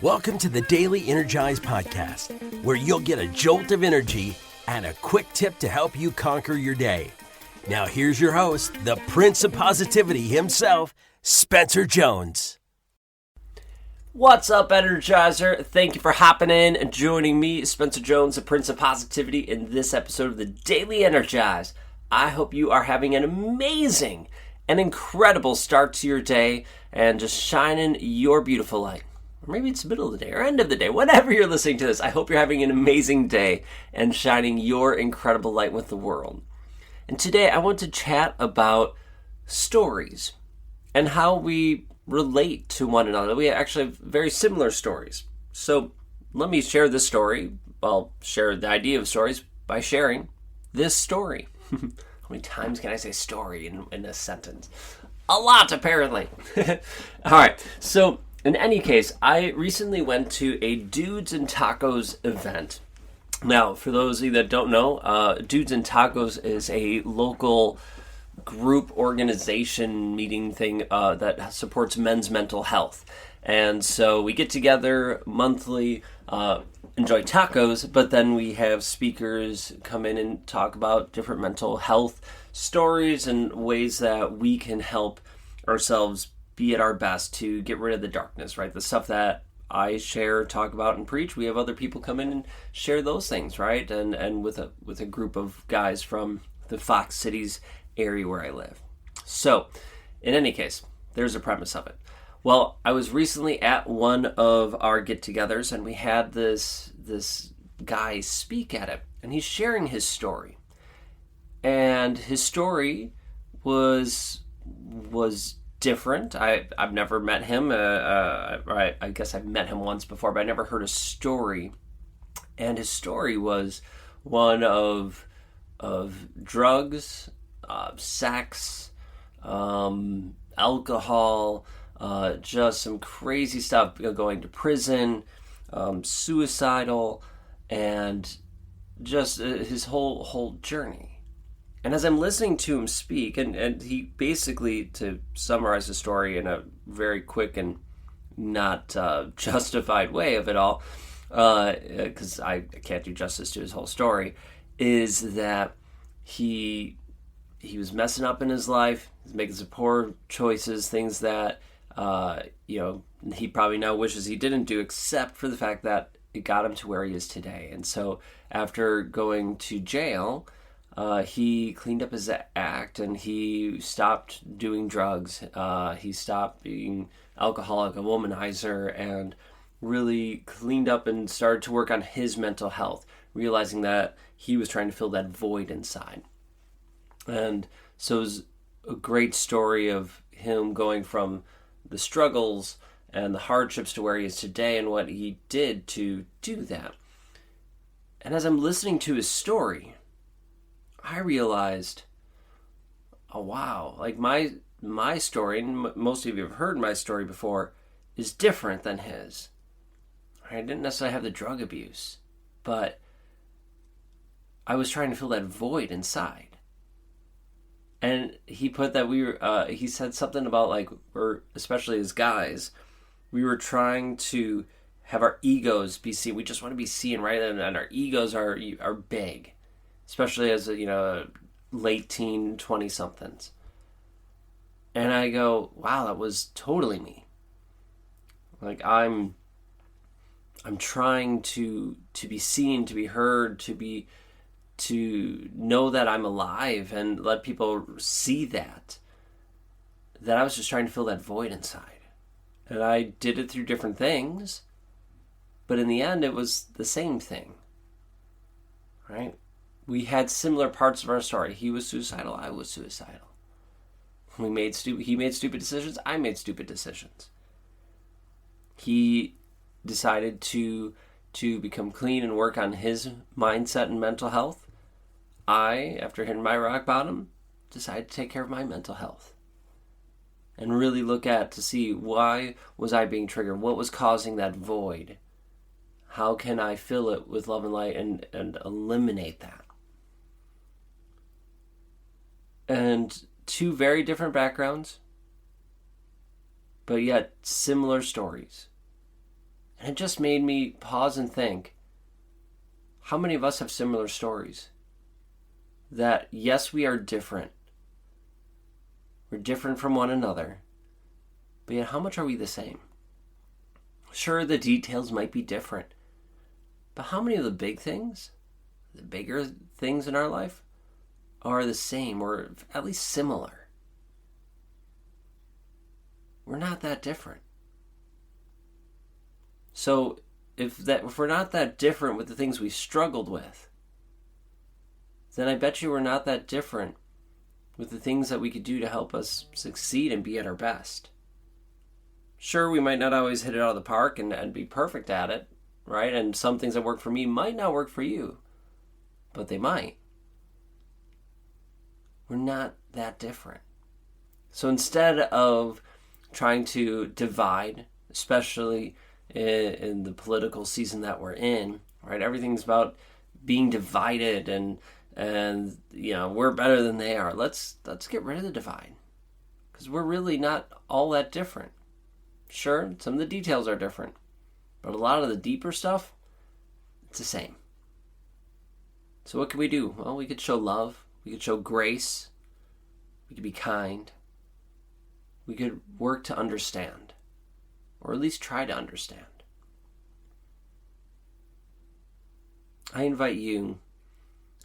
Welcome to the Daily Energize Podcast, where you'll get a jolt of energy and a quick tip to help you conquer your day. Now here's your host, the Prince of Positivity himself, Spencer Jones. What's up, Energizer? Thank you for hopping in and joining me, Spencer Jones, the Prince of Positivity, in this episode of the Daily Energize. I hope you are having an amazing and incredible start to your day and just shining your beautiful light. Or maybe it's the middle of the day or end of the day, whenever you're listening to this. I hope you're having an amazing day and shining your incredible light with the world. And today I want to chat about stories and how we relate to one another. We actually have very similar stories. So let me share this story. I'll share the idea of stories by sharing this story. How many times can I say story in a sentence? A lot, apparently. All right, so in any case, I recently went to a Dudes and Tacos event. Now, for those of you that don't know, Dudes and Tacos is a local group organization meeting thing that supports men's mental health. And so we get together monthly, enjoy tacos, but then we have speakers come in and talk about different mental health stories and ways that we can help ourselves be at our best to get rid of the darkness, right? The stuff that I share, talk about, and preach, we have other people come in and share those things, right? And with a group of guys from the Fox Cities area where I live. So, in any case, there's a premise of it. Well, I was recently at one of our get-togethers, and we had this guy speak at it, and he's sharing his story. And his story was different. I've never met him. I guess I've met him once before, but I never heard a story. And his story was one of drugs, sex, alcohol, just some crazy stuff, going to prison, suicidal, and just his whole journey. And as I'm listening to him speak, and he basically, to summarize the story in a very quick and not justified way of it all, because I can't do justice to his whole story, is that he was messing up in his life, he's making some poor choices, things that he probably now wishes he didn't do, except for the fact that it got him to where he is today. And so after going to jail, he cleaned up his act and he stopped doing drugs. He stopped being alcoholic, a womanizer, and really cleaned up and started to work on his mental health, realizing that he was trying to fill that void inside. And so it was a great story of him going from the struggles and the hardships to where he is today and what he did to do that. And as I'm listening to his story, I realized, oh wow, like my story, and most of you have heard my story before, is different than his. I didn't necessarily have the drug abuse, but I was trying to fill that void inside. And he put that he said something about or especially as guys, we were trying to have our egos be seen. We just want to be seen, right? And our egos are big. Especially as late teen, 20-somethings. And I go, wow, that was totally me. Like I'm trying to be seen, to be heard, to know that I'm alive and let people see that I was just trying to fill that void inside. And I did it through different things, but in the end it was the same thing. Right? We had similar parts of our story. He was suicidal. I was suicidal. He made stupid decisions. I made stupid decisions. He decided to become clean and work on his mindset and mental health. I, after hitting my rock bottom, decided to take care of my mental health. And really look to see, why was I being triggered? What was causing that void? How can I fill it with love and light and eliminate that? And two very different backgrounds, but yet similar stories. And it just made me pause and think, how many of us have similar stories? That yes, we are different. We're different from one another. But yet, how much are we the same? Sure, the details might be different. But how many of the big things, the bigger things in our life, are the same or at least similar? We're not that different. So if we're not that different with the things we struggled with, then I bet you we're not that different with the things that we could do to help us succeed and be at our best. Sure, we might not always hit it out of the park and be perfect at it, right? And some things that work for me might not work for you, but they might. We're not that different. So instead of trying to divide, especially in the political season that we're in, right? Everything's about being divided and we're better than they are. Let's get rid of the divide, because we're really not all that different. Sure, some of the details are different, but a lot of the deeper stuff, it's the same. So what can we do? Well, we could show love. We could show grace. We could be kind. We could work to understand, or at least try to understand. I invite you,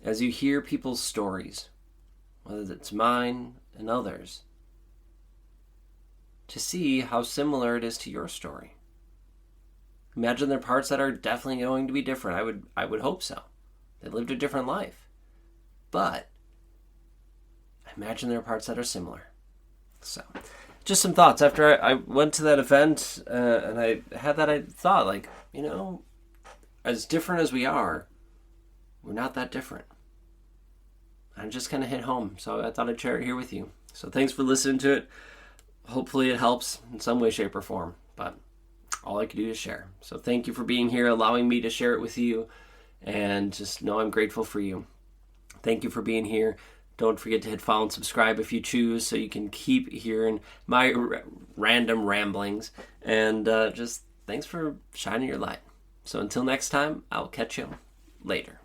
as you hear people's stories, whether it's mine and others, to see how similar it is to your story. Imagine there are parts that are definitely going to be different. I would hope so. They lived a different life. But I imagine there are parts that are similar. So, just some thoughts. After I went to that event and I had that, I thought, like, as different as we are, we're not that different. And it just kind of hit home. So I thought I'd share it here with you. So thanks for listening to it. Hopefully it helps in some way, shape, or form. But all I can do is share. So thank you for being here, allowing me to share it with you. And just know I'm grateful for you. Thank you for being here. Don't forget to hit follow and subscribe if you choose, so you can keep hearing my random ramblings. And just thanks for shining your light. So until next time, I'll catch you later.